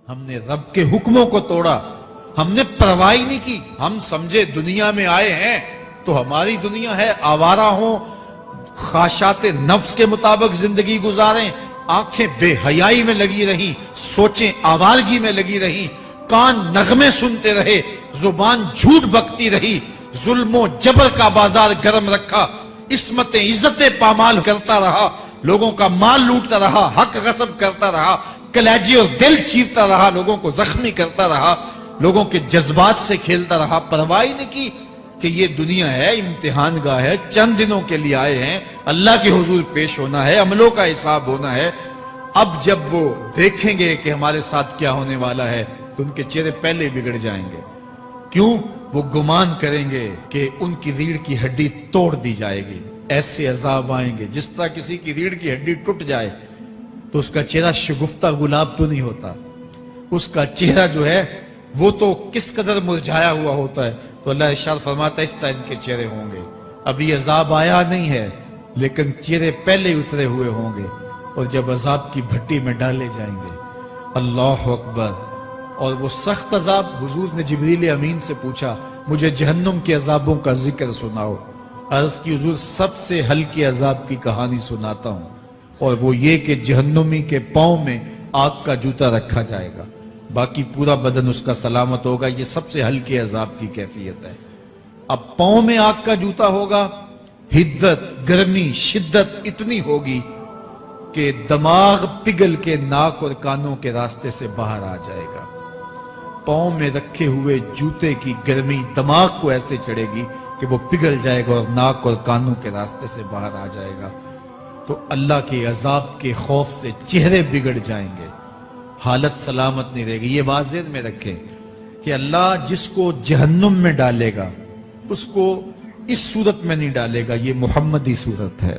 ہم نے رب کے حکموں کو توڑا، ہم نے پرواہ ہی نہیں کی. ہم سمجھے دنیا میں آئے ہیں تو ہماری دنیا ہے، آوارہ ہوں، خواہشات نفس کے مطابق زندگی گزاریں، آنکھیں بے حیائی میں لگی رہیں، سوچیں آوارگی میں لگی رہیں، کان نغمے سنتے رہے، زبان جھوٹ بکتی رہی، ظلم و جبر کا بازار گرم رکھا، عصمتیں عزتیں پامال کرتا رہا، لوگوں کا مال لوٹتا رہا، حق غصب کرتا رہا، کلیجے اور دل چیرتا رہا، لوگوں کو زخمی کرتا رہا، لوگوں کے جذبات سے کھیلتا رہا. پرواہ نہیں کی کہ یہ دنیا ہے، امتحان گاہ ہے، چند دنوں کے لیے آئے ہیں، اللہ کے حضور پیش ہونا ہے، عملوں کا حساب ہونا ہے. اب جب وہ دیکھیں گے کہ ہمارے ساتھ کیا ہونے والا ہے تو ان کے چہرے پہلے بگڑ جائیں گے. کیوں؟ وہ گمان کریں گے کہ ان کی ریڑھ کی ہڈی توڑ دی جائے گی. ایسے عذاب آئیں گے جس طرح کسی کی ریڑھ کی ہڈی ٹوٹ جائے تو اس کا چہرہ شگفتہ گلاب تو نہیں ہوتا، اس کا چہرہ جو ہے وہ تو کس قدر مرجھایا ہوا ہوتا ہے. تو اللہ ارشاد فرماتا ہے اس طرح ان کے چہرے ہوں گے. ابھی عذاب آیا نہیں ہے لیکن چہرے پہلے اترے ہوئے ہوں گے، اور جب عذاب کی بھٹی میں ڈالے جائیں گے، اللہ اکبر. اور وہ سخت عذاب، حضور نے جبریل امین سے پوچھا مجھے جہنم کے عذابوں کا ذکر سناؤ. عرض کی حضور سب سے ہلکے عذاب کی کہانی سناتا ہوں، اور وہ یہ کہ جہنمی کے پاؤں میں آگ کا جوتا رکھا جائے گا، باقی پورا بدن اس کا سلامت ہوگا. یہ سب سے ہلکے عذاب کی کیفیت ہے. اب پاؤں میں آگ کا جوتا ہوگا، حدت، گرمی، شدت اتنی ہوگی کہ دماغ پگھل کے ناک اور کانوں کے راستے سے باہر آ جائے گا. پاؤں میں رکھے ہوئے جوتے کی گرمی دماغ کو ایسے چڑھے گی کہ وہ پگھل جائے گا اور ناک اور کانوں کے راستے سے باہر آ جائے گا. تو اللہ کے عذاب کے خوف سے چہرے بگڑ جائیں گے، حالت سلامت نہیں رہے گی. یہ بات ذہن میں رکھیں کہ اللہ جس کو جہنم میں ڈالے گا اس کو اس صورت میں نہیں ڈالے گا. یہ محمدی صورت ہے.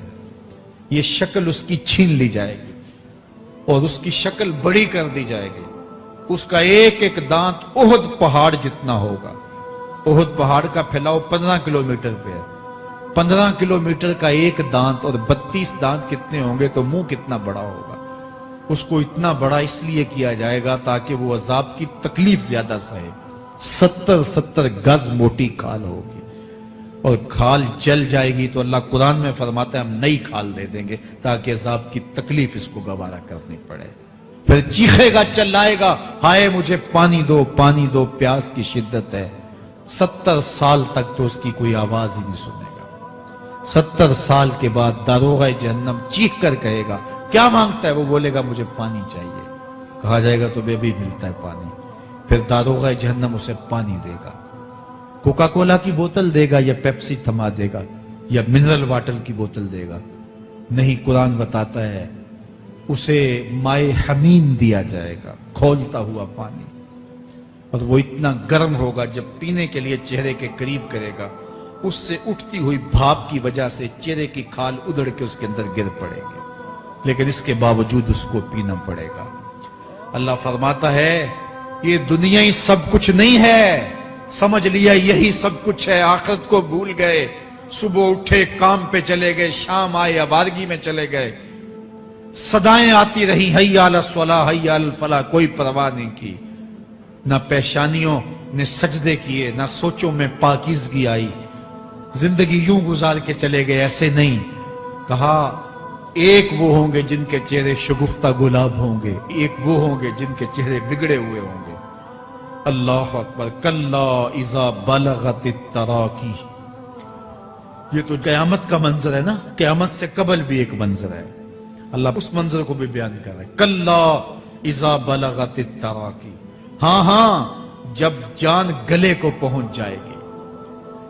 یہ شکل اس کی چھین لی جائے گی اور اس کی شکل بڑی کر دی جائے گی. اس کا ایک ایک دانت احد پہاڑ جتنا ہوگا. احد پہاڑ کا پھیلاؤ 15 کلومیٹر پہ ہے. 15 کلومیٹر کا ایک دانت اور 32 دانت کتنے ہوں گے تو منہ کتنا بڑا ہوگا. اس کو اتنا بڑا اس لیے کیا جائے گا تاکہ وہ عذاب کی تکلیف زیادہ سہے. 70 گز موٹی کھال ہوگی اور کھال جل جائے گی تو اللہ قرآن میں فرماتا ہے ہم نئی کھال دے دیں گے تاکہ عذاب کی تکلیف اس کو گوارا کرنی پڑے. پھر چیخے گا، چلائے گا، ہائے مجھے پانی دو، پانی دو، پیاس کی شدت ہے. 70 سال تک تو اس کی کوئی آواز ہی نہیں سنے گا. 70 سال کے بعد داروغہ جہنم چیخ کر کہے گا کیا مانگتا ہے؟ وہ بولے گا مجھے پانی چاہیے. کہا جائے گا تو بے بھی ملتا ہے پانی. پھر داروغہ جہنم اسے پانی دے گا. کوکا کولا کی بوتل دے گا یا پیپسی تھما دے گا یا منرل واٹر کی بوتل دے گا؟ نہیں، قرآن بتاتا ہے اسے مائے حمیم دیا جائے گا، کھولتا ہوا پانی. اور وہ اتنا گرم ہوگا جب پینے کے لیے چہرے کے قریب کرے گا اس سے اٹھتی ہوئی بھاپ کی وجہ سے چہرے کی کھال ادھڑ کے اس کے اندر گر پڑے گی، لیکن اس کے باوجود اس کو پینا پڑے گا. اللہ فرماتا ہے یہ دنیا ہی سب کچھ نہیں ہے. سمجھ لیا یہی سب کچھ ہے، آخرت کو بھول گئے. صبح اٹھے کام پہ چلے گئے، شام آئے آوارگی میں چلے گئے. صدائیں آتی رہی حی علی الصلاۃ حی علی الفلاح، کوئی پرواہ نہیں کی. نہ پیشانیوں نے سجدے کیے، نہ سوچوں میں پاکیزگی آئی. زندگی یوں گزار کے چلے گئے. ایسے نہیں. کہا ایک وہ ہوں گے جن کے چہرے شگفتہ گلاب ہوں گے، ایک وہ ہوں گے جن کے چہرے بگڑے ہوئے ہوں گے. اللہ اکبر. کلا اذا بلغت التراقی. یہ تو قیامت کا منظر ہے نا، قیامت سے قبل بھی ایک منظر ہے. اللہ اس منظر کو بھی بیان کر رہا ہے. کلا اذا بلغت التراقی. ہاں جب جان گلے کو پہنچ جائے گی.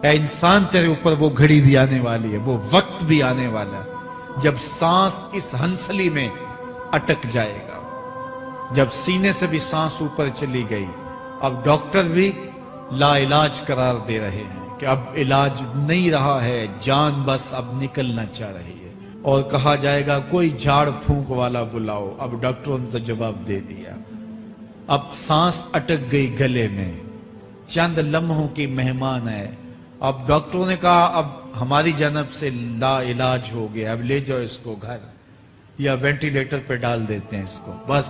اے انسان تیرے اوپر وہ گھڑی بھی آنے والی ہے، وہ وقت بھی آنے والا ہے جب سانس اس ہنسلی میں اٹک جائے گا. جب سینے سے بھی سانس اوپر چلی گئی، اب ڈاکٹر بھی لا علاج قرار دے رہے ہیں کہ اب علاج نہیں رہا ہے، جان بس اب نکلنا چاہ رہی ہے. اور کہا جائے گا کوئی جھاڑ پھونک والا بلاؤ. اب ڈاکٹروں نے تو جواب دے دیا. اب سانس اٹک گئی گلے میں، چند لمحوں کی مہمان ہے. اب ڈاکٹروں نے کہا اب ہماری جانب سے لا علاج ہو گیا، اب لے جاؤ اس کو گھر یا وینٹیلیٹر پہ ڈال دیتے ہیں اس کو. بس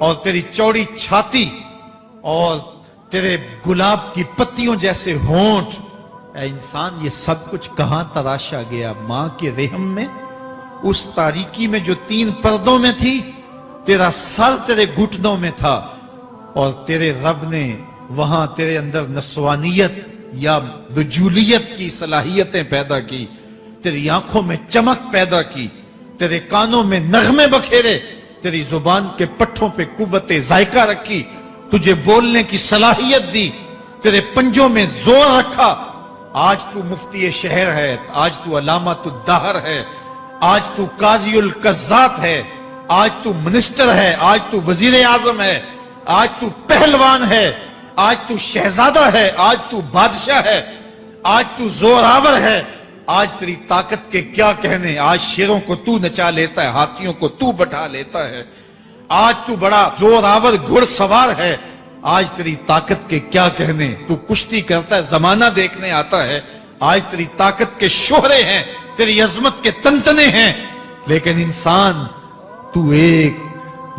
اور تیری چوڑی چھاتی اور تیرے گلاب کی پتیوں جیسے ہونٹ، اے انسان یہ سب کچھ کہاں تراشا گیا؟ ماں کے رحم میں، اس تاریکی میں جو 3 پردوں میں تھی۔ تیرا سر تیرے گھٹنوں میں تھا، اور تیرے رب نے وہاں تیرے اندر نسوانیت یا رجولیت کی صلاحیتیں پیدا کی، تیری آنکھوں میں چمک پیدا کی، تیرے کانوں میں نغمے بکھیرے، تیری زبان کے پٹھوں پہ قوت ذائقہ رکھی، تجھے بولنے کی صلاحیت دی، تیرے پنجوں میں زور رکھا۔ آج تو مفتی شہر ہے، آج تو علامۃ الدہر ہے، آج تو قاضی القضات ہے، آج تو منسٹر ہے، آج تو وزیر اعظم ہے، آج تو پہلوان ہے، آج تو شہزادہ ہے، آج تو بادشاہ ہے، آج تو زوراور ہے۔ آج تیری طاقت کے کیا کہنے؟ آج شیروں کو تو نچا لیتا ہے، ہاتھیوں کو تو بٹھا لیتا ہے، آج تو بڑا زوراور گھڑ سوار ہے۔ آج تیری طاقت کے کیا کہنے؟ تو کشتی کرتا ہے، زمانہ دیکھنے آتا ہے۔ آج تیری طاقت کے شوہرے ہیں، تیری عظمت کے تنتنے ہیں، لیکن انسان تو ایک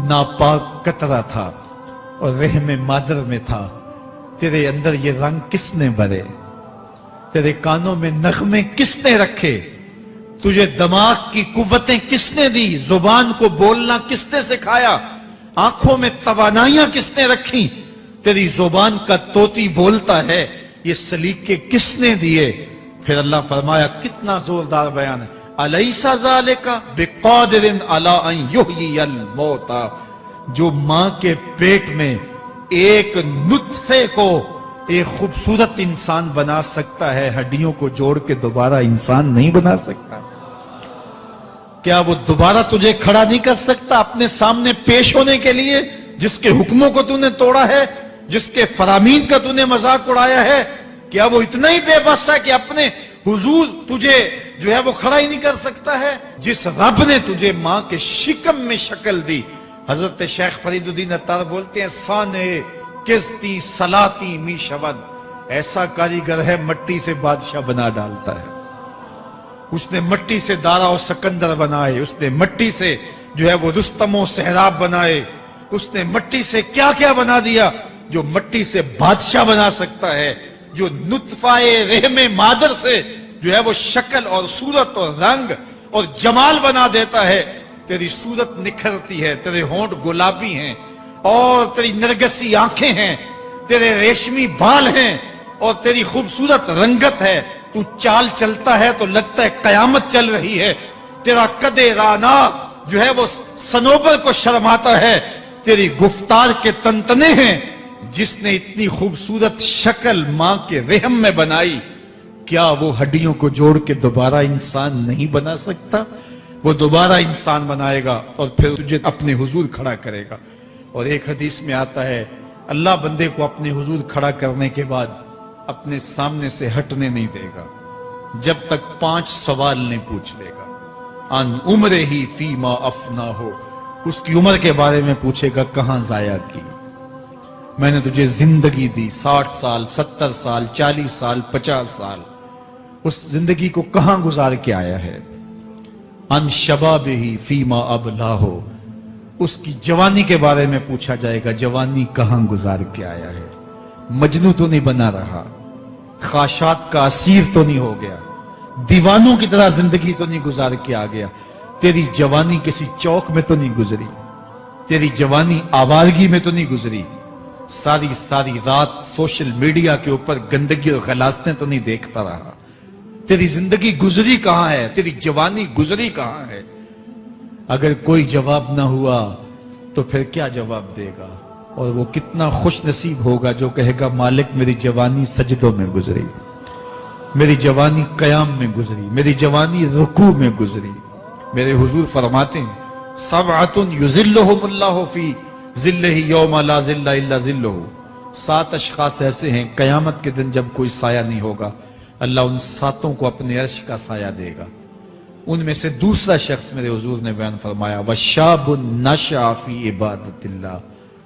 ناپاک قطرہ تھا اور رحم مادر میں تھا۔ تیرے اندر یہ رنگ کس نے بھرے؟ تیرے کانوں میں نغمے کس نے رکھے؟ تجھے دماغ کی قوتیں کس نے دی؟ زبان کو بولنا کس نے سکھایا؟ آنکھوں میں توانائیاں کس نے رکھی؟ تیری زبان کا طوطی بولتا ہے، یہ سلیقے کس نے دیے؟ پھر اللہ فرمایا، کتنا زوردار بیان ہے، الیس ذالک بقادر علی ان یحیی الموتى، جو ماں کے پیٹ میں ایک نطفے کو ایک خوبصورت انسان بنا سکتا ہے، ہڈیوں کو جوڑ کے دوبارہ انسان نہیں بنا سکتا؟ کیا وہ دوبارہ تجھے کھڑا نہیں کر سکتا اپنے سامنے پیش ہونے کے لیے، جس کے حکموں کو تو نے توڑا ہے، جس کے فرامین کا تو نے مذاق اڑایا ہے؟ کیا وہ اتنا ہی بے بس ہے کہ اپنے حضور تجھے جو ہے وہ کھڑا ہی نہیں کر سکتا ہے؟ جس رب نے تجھے ماں کے شکم میں شکل دی، حضرت شیخ فرید الدین عطار بولتے ہیں، سانے کستی سلاتی می شود، ایسا کاریگر ہے مٹی سے بادشاہ بنا ڈالتا ہے۔ اس نے مٹی سے دارا و سکندر بنائے، اس نے مٹی سے جو ہے وہ رستم و سہراب بنائے، اس نے مٹی سے کیا کیا بنا دیا، جو مٹی سے بادشاہ بنا سکتا ہے، جو نطفہ رحم مادر سے جو ہے وہ شکل اور صورت اور رنگ اور جمال بنا دیتا ہے۔ تیری صورت نکھرتی ہے، تیرے ہونٹ گلابی ہیں اور تیری نرگسی آنکھیں ہیں، تیرے ریشمی بال ہیں اور تیری خوبصورت رنگت ہے، تو چال چلتا ہے تو لگتا ہے قیامت چل رہی ہے، تیرا قد رانا جو ہے وہ صنوبر کو شرماتا ہے، تیری گفتار کے تنتنے ہیں۔ جس نے اتنی خوبصورت شکل ماں کے رحم میں بنائی، کیا وہ ہڈیوں کو جوڑ کے دوبارہ انسان نہیں بنا سکتا؟ وہ دوبارہ انسان بنائے گا اور پھر تجھے اپنے حضور کھڑا کرے گا۔ اور ایک حدیث میں آتا ہے، اللہ بندے کو اپنے حضور کھڑا کرنے کے بعد اپنے سامنے سے ہٹنے نہیں دے گا جب تک 5 سوال نہیں پوچھ لے گا۔ ان عمرہ ہی فیما افنا ہو، اس کی عمر کے بارے میں پوچھے گا، کہاں ضائع کی؟ میں نے تجھے زندگی دی، 60 سال 70 سال 40 سال 50 سال، اس زندگی کو کہاں گزار کے آیا ہے؟ ان شبابہ فیما ابلا ہو، اس کی جوانی کے بارے میں پوچھا جائے گا، جوانی کہاں گزار کے آیا ہے؟ مجنوں تو نہیں بنا رہا، خواہشات کا اسیر تو نہیں ہو گیا، دیوانوں کی طرح زندگی تو نہیں گزار کے آ گیا؟ تیری جوانی کسی چوک میں تو نہیں گزری، تیری جوانی آوارگی میں تو نہیں گزری، ساری رات سوشل میڈیا کے اوپر گندگی اور غلاظتیں تو نہیں دیکھتا رہا؟ تیری زندگی گزری کہاں ہے؟ تیری جوانی گزری کہاں ہے؟ اگر کوئی جواب نہ ہوا تو پھر کیا جواب دے گا؟ اور وہ کتنا خوش نصیب ہوگا جو کہے گا، مالک میری جوانی سجدوں میں گزری، میری جوانی قیام میں گزری، میری جوانی رکوع میں گزری۔ میرے حضور فرماتے ہیں، سبعۃ یظلھم اللہ فی ظلہ یوم لا ظل الا ظلہ، 7 اشخاص ایسے ہیں قیامت کے دن جب کوئی سایہ نہیں ہوگا، اللہ ان 7 کو اپنے عرش کا سایہ دے گا۔ ان میں سے دوسرا شخص میرے حضور نے بیان فرمایا، وشاب نشأ فی عبادت اللہ،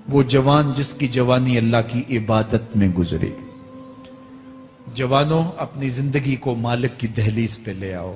وہ جوان جس کی جوانی اللہ کی عبادت میں گزرے۔ جوانوں، اپنی زندگی کو مالک کی دہلیز پہ لے آؤ،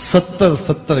70-70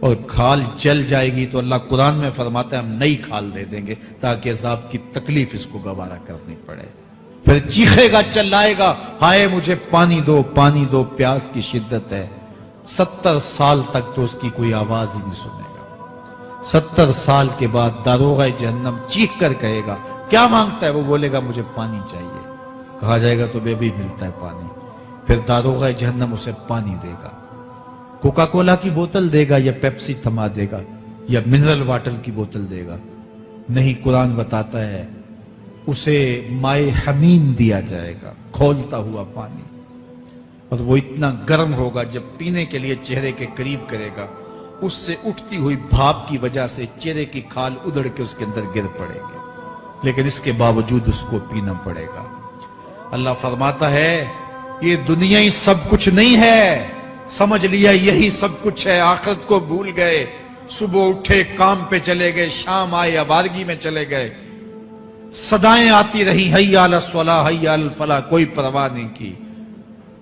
اور کھال جل جائے گی تو اللہ قرآن میں فرماتا ہے ہم نئی کھال دے دیں گے تاکہ عذاب کی تکلیف اس کو گوارا کرنی پڑے. پھر چیخے گا, چلائے گا, ہائے مجھے پانی دو, پانی دو, پیاس کی شدت ہے. 70 سال تک تو اس کی کوئی آواز ہی نہیں سنے گا. 70 سال کے بعد داروغہ جہنم چیخ کر کہے گا کیا مانگتا ہے؟ وہ بولے گا مجھے پانی چاہیے. کہا جائے گا تو بے بھی ملتا ہے پانی. پھر داروغہ جہنم اسے پانی دے گا. کوکا کولا کی بوتل دے گا یا پیپسی تھما دے گا یا منرل واٹر کی بوتل دے گا؟ نہیں, قرآن بتاتا ہے اسے مائے حمیم دیا جائے گا, کھولتا ہوا پانی. اور وہ اتنا گرم ہوگا جب پینے کے لیے چہرے کے قریب کرے گا اس سے اٹھتی ہوئی بھاپ کی وجہ سے چہرے کی کھال ادڑ کے اس کے اندر گر پڑے گی, لیکن اس کے باوجود اس کو پینا پڑے گا. اللہ فرماتا ہے یہ دنیا ہی سب کچھ نہیں ہے, سمجھ لیا یہی سب کچھ ہے, آخرت کو بھول گئے. صبح اٹھے کام پہ چلے گئے, شام آئے آوارگی میں چلے گئے, صدائیں آتی رہی حی علی الصلاح حی علی الفلاح, کوئی پرواہ نہیں کی.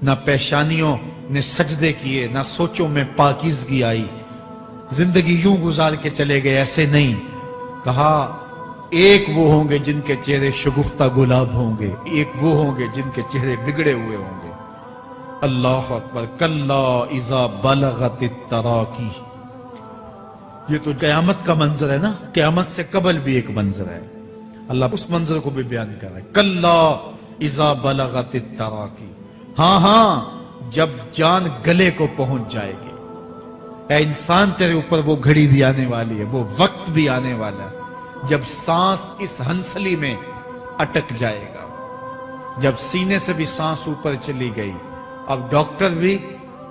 نہ پیشانیوں نے سجدے کیے, نہ سوچوں میں پاکیزگی آئی. زندگی یوں گزار کے چلے گئے, ایسے نہیں. کہا ایک وہ ہوں گے جن کے چہرے شگفتہ گلاب ہوں گے, ایک وہ ہوں گے جن کے چہرے بگڑے ہوئے ہوں گے. اللہ اکبر. کلا اذا بلغت التراقی, یہ تو قیامت کا منظر ہے نا, قیامت سے قبل بھی ایک منظر ہے. اللہ اس منظر کو بھی بیان کر رہا ہے. کلا اذا بلغت التراقی, ہاں ہاں جب جان گلے کو پہنچ جائے گی. اے انسان تیرے اوپر وہ گھڑی بھی آنے والی ہے, وہ وقت بھی آنے والا ہے جب سانس اس ہنسلی میں اٹک جائے گا, جب سینے سے بھی سانس اوپر چلی گئی. اب ڈاکٹر بھی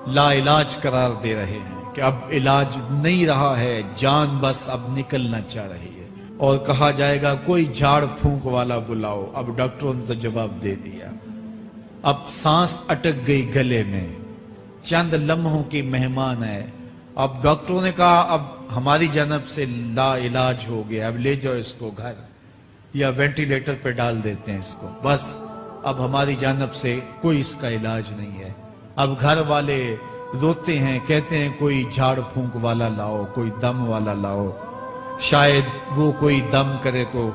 لا علاج قرار دے رہے ہیں کہ اب علاج نہیں رہا ہے, جان بس اب نکلنا چاہ رہی ہے. اور کہا جائے گا کوئی جھاڑ پھونک والا بلاؤ. اب ڈاکٹروں نے تو جواب دے دیا, اب سانس اٹک گئی گلے میں, چند لمحوں کی مہمان ہے. اب ڈاکٹروں نے کہا اب ہماری جانب سے لا علاج ہو گیا, اب لے جاؤ اس کو گھر یا وینٹیلیٹر پہ ڈال دیتے ہیں اس کو, بس اب ہماری جانب سے کوئی اس کا علاج نہیں ہے. اب گھر والے روتے ہیں, کہتے ہیں کوئی جھاڑ پھونک والا لاؤ, کوئی دم والا لاؤ, شاید وہ کوئی دم کرے تو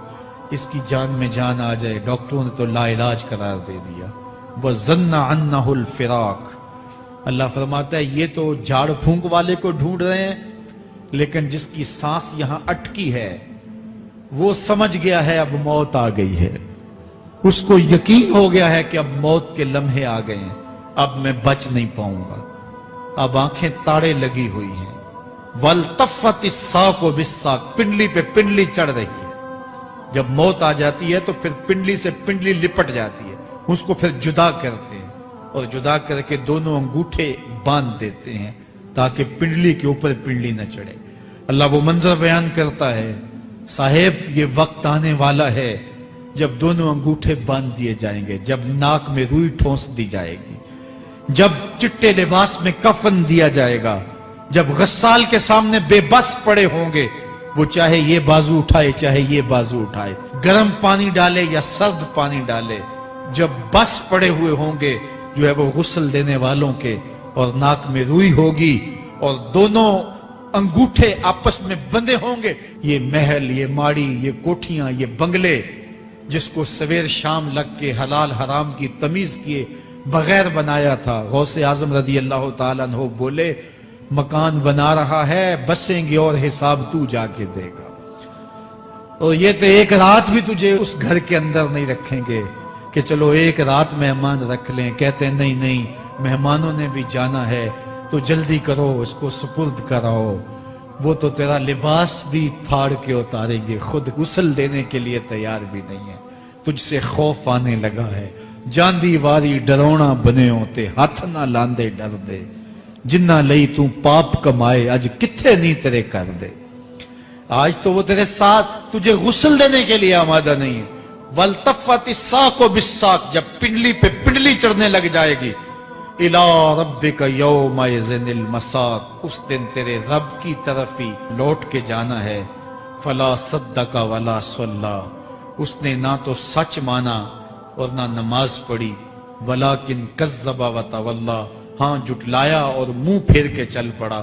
اس کی جان میں جان آ جائے. ڈاکٹروں نے تو لا علاج قرار دے دیا. وَظَنَّ عَنَّهُ الْفِرَاقِ, اللہ فرماتا ہے یہ تو جھاڑ پھونک والے کو ڈھونڈ رہے ہیں, لیکن جس کی سانس یہاں اٹکی ہے وہ سمجھ گیا ہے اب موت آ گئی ہے. اس کو یقین ہو گیا ہے کہ اب موت کے لمحے آ گئے ہیں, اب میں بچ نہیں پاؤں گا. اب آنکھیں تاڑے لگی ہوئی ہیں. وَالْتَفَّتِ السَّاقُ بِالسَّاقِ, پنڈلی پہ پنڈلی چڑھ رہی ہے. جب موت آ جاتی ہے تو پھر پنڈلی سے پنڈلی لپٹ جاتی ہے, اس کو پھر جدا کرتے ہیں اور جدا کر کے دونوں انگوٹھے باندھ دیتے ہیں تاکہ پنڈلی کے اوپر پنڈلی نہ چڑھے. اللہ وہ منظر بیان کرتا ہے صاحب یہ وقت آنے والا ہے جب دونوں انگوٹھے باندھ دیے جائیں گے, جب ناک میں روئی ٹھونس دی جائے گی, جب چٹے لباس میں کفن دیا جائے گا, جب غسال کے سامنے بے بس پڑے ہوں گے, وہ چاہے یہ بازو اٹھائے چاہے یہ بازو اٹھائے, گرم پانی ڈالے یا سرد پانی ڈالے, جب بس پڑے ہوئے ہوں گے جو ہے وہ غسل دینے والوں کے, اور ناک میں روئی ہوگی اور دونوں انگوٹھے آپس میں بندے ہوں گے. یہ محل, یہ ماڑی, یہ کوٹھیاں, یہ بنگلے جس کو سویر شام لگ کے حلال حرام کی تمیز کیے بغیر بنایا تھا, غوث اعظم رضی اللہ تعالیٰ عنہ بولے مکان بنا رہا ہے, بسیں گے اور حساب تو جا کے دے گا, اور یہ تو ایک رات بھی تجھے اس گھر کے اندر نہیں رکھیں گے کہ چلو ایک رات مہمان رکھ لیں. کہتے ہیں نہیں نہیں, مہمانوں نے بھی جانا ہے تو جلدی کرو, اس کو سپرد کراؤ. وہ تو تیرا لباس بھی پھاڑ کے اتاریں گے, خود غسل دینے کے لیے تیار بھی نہیں ہے. تجھ سے خوف آنے لگا ہے, جاندی واری ڈرونا بنے ہوتے, ہاتھ نہ لاندے ڈر دے, جنہ لئی تو پاپ کمائے اج کتھے نہیں تیرے کر دے. آج تو وہ تیرے ساتھ تجھے غسل دینے کے لیے آمادہ نہیں ہے. وَالْتَفَّتِ السَّاقُ بِالسَّاقِ, جب پنڈلی پہ پنڈلی چڑھنے لگ جائے گی. إِلَىٰ رَبِّكَ يَوْمَئِذٍ الْمَسَاقُ, اس دن تیرے رب کی طرف ہی لوٹ کے جانا ہے. فَلَا صَدَّقَ وَلَا صَلَّىٰ, اس نے نہ تو سچ مانا اور نہ نماز پڑھی. وَلَٰكِنْ كَذَّبَ وَتَوَلَّىٰ, ہاں جھٹلایا اور منہ پھیر کے چل پڑا.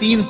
3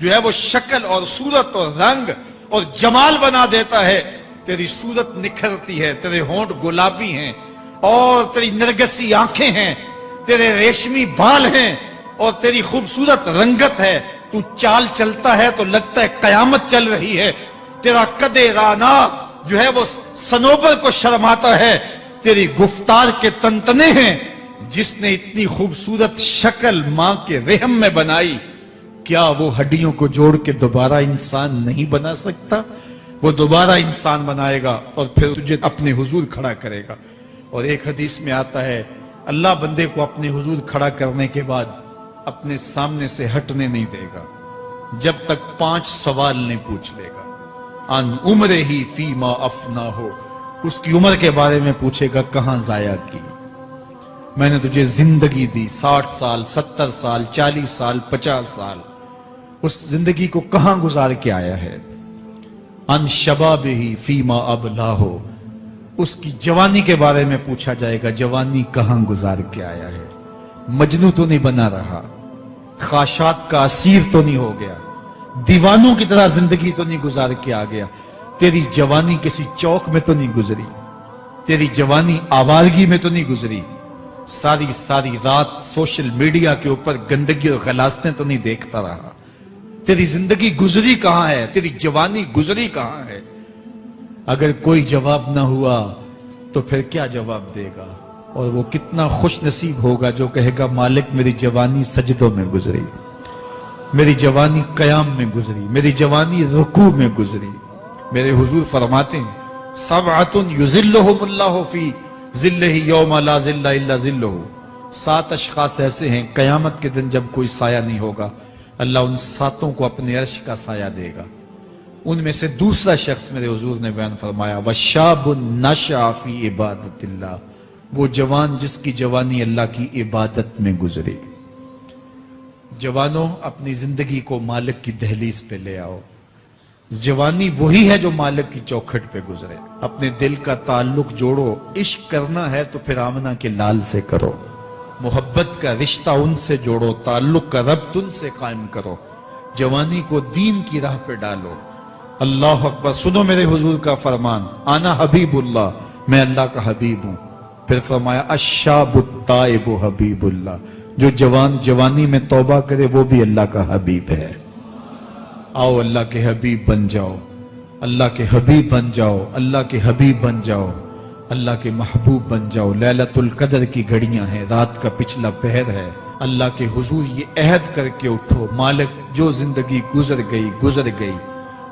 جو ہے وہ شکل اور صورت اور رنگ اور جمال بنا دیتا ہے. تیری صورت نکھرتی ہے, تیرے ہونٹ گلابی ہیں اور تیری نرگسی آنکھیں ہیں, تیرے ریشمی بال ہیں اور تیری خوبصورت رنگت ہے. تو چال چلتا ہے تو لگتا ہے قیامت چل رہی ہے. تیرا قد رانا جو ہے وہ صنوبر کو شرماتا ہے. تیری گفتار کے تنتنے ہیں. جس نے اتنی خوبصورت شکل ماں کے رحم میں بنائی, کیا وہ ہڈیوں کو جوڑ کے دوبارہ انسان نہیں بنا سکتا؟ وہ دوبارہ انسان بنائے گا اور پھر تجھے اپنے حضور کھڑا کرے گا. اور ایک حدیث میں آتا ہے, اللہ بندے کو اپنے حضور کھڑا کرنے کے بعد اپنے سامنے سے ہٹنے نہیں دے گا جب تک 5 سوال نہیں پوچھ لے گا. ان عمرہ ہی فیما افنا ہو, اس کی عمر کے بارے میں پوچھے گا کہاں ضائع کی. میں نے تجھے زندگی دی 60 سال 70 سال 40 سال 50 سال, اس زندگی کو کہاں گزار کے آیا ہے. ان شباب ہی فیما ابلا ہو, اس کی جوانی کے بارے میں پوچھا جائے گا جوانی کہاں گزار کے آیا ہے. مجنوں تو نہیں بنا رہا, خواہشات کا اسیر تو نہیں ہو گیا, دیوانوں کی طرح زندگی تو نہیں گزار کے آ گیا. تیری جوانی کسی چوک میں تو نہیں گزری, تیری جوانی آوارگی میں تو نہیں گزری, ساری رات سوشل میڈیا کے اوپر گندگی اور غلاظتیں تو نہیں دیکھتا رہا. تیری زندگی گزری کہاں ہے, تیری جوانی گزری کہاں ہے. اگر کوئی جواب نہ ہوا تو پھر کیا جواب دے گا؟ اور وہ کتنا خوش نصیب ہوگا جو کہے گا مالک میری جوانی سجدوں میں گزری, میری جوانی قیام میں گزری, میری جوانی رکوع میں گزری. میرے حضور فرماتے ہیں سبعۃ یظلھم اللہ فی ظلہ یوم لا ظل الا ظلہ. 7 اشخاص ایسے ہیں قیامت کے دن جب کوئی سایہ نہیں ہوگا, اللہ ان 7 کو اپنے عرش کا سایہ دے گا. ان میں سے دوسرا شخص میرے حضور نے بیان فرمایا وشاب نشأ فی عبادت اللہ, وہ جوان جس کی جوانی اللہ کی عبادت میں گزری. جوانوں اپنی زندگی کو مالک کی دہلیز پہ لے آؤ. جوانی وہی ہے جو مالک کی چوکھٹ پہ گزرے. اپنے دل کا تعلق جوڑو, عشق کرنا ہے تو پھر آمنہ کے لال سے کرو, محبت کا رشتہ ان سے جوڑو, تعلق کا ربط ان سے قائم کرو, جوانی کو دین کی راہ پہ ڈالو. اللہ اکبر. سنو میرے حضور کا فرمان, انا حبیب اللہ, میں اللہ کا حبیب ہوں. پھر فرمایا الشاب التائب حبیب اللہ, جو جوان جوانی میں توبہ کرے وہ بھی اللہ کا حبیب ہے. آؤ اللہ کے حبیب بن جاؤ, اللہ کے حبیب بن جاؤ, اللہ کے حبیب بن جاؤ, اللہ کے محبوب بن جاؤ. لیلۃ القدر کی گھڑیاں ہیں, رات کا پچھلا پہر ہے. اللہ کے حضور یہ عہد کر کے اٹھو مالک جو زندگی گزر گئی,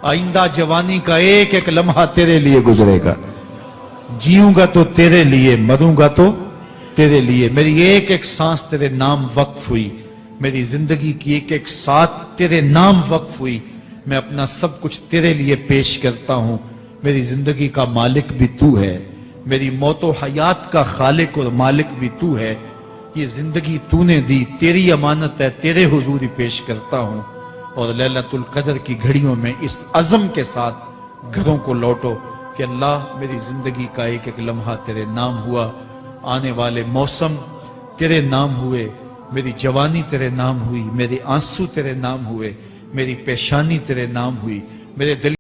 آئندہ جوانی کا ایک ایک لمحہ تیرے لیے گزرے گا. جیوں گا تو تیرے لیے, مروں گا تو تیرے لیے. میری ایک ایک سانس تیرے نام وقف ہوئی, میری زندگی کی ایک ایک ساتھ تیرے نام وقف ہوئی. میں اپنا سب کچھ تیرے لیے پیش کرتا ہوں. میری زندگی کا مالک بھی تو ہے, میری موت و حیات کا خالق اور مالک بھی تو ہے. یہ زندگی تو نے دی, تیری امانت ہے, تیرے حضور ہی پیش کرتا ہوں. اور لیلۃ القدر کی گھڑیوں میں اس عزم کے ساتھ گھروں کو لوٹو کہ اللہ میری زندگی کا ایک ایک لمحہ تیرے نام ہوا, آنے والے موسم تیرے نام ہوئے, میری جوانی تیرے نام ہوئی, میرے آنسو تیرے نام ہوئے, میری پیشانی تیرے نام ہوئی, میرے دل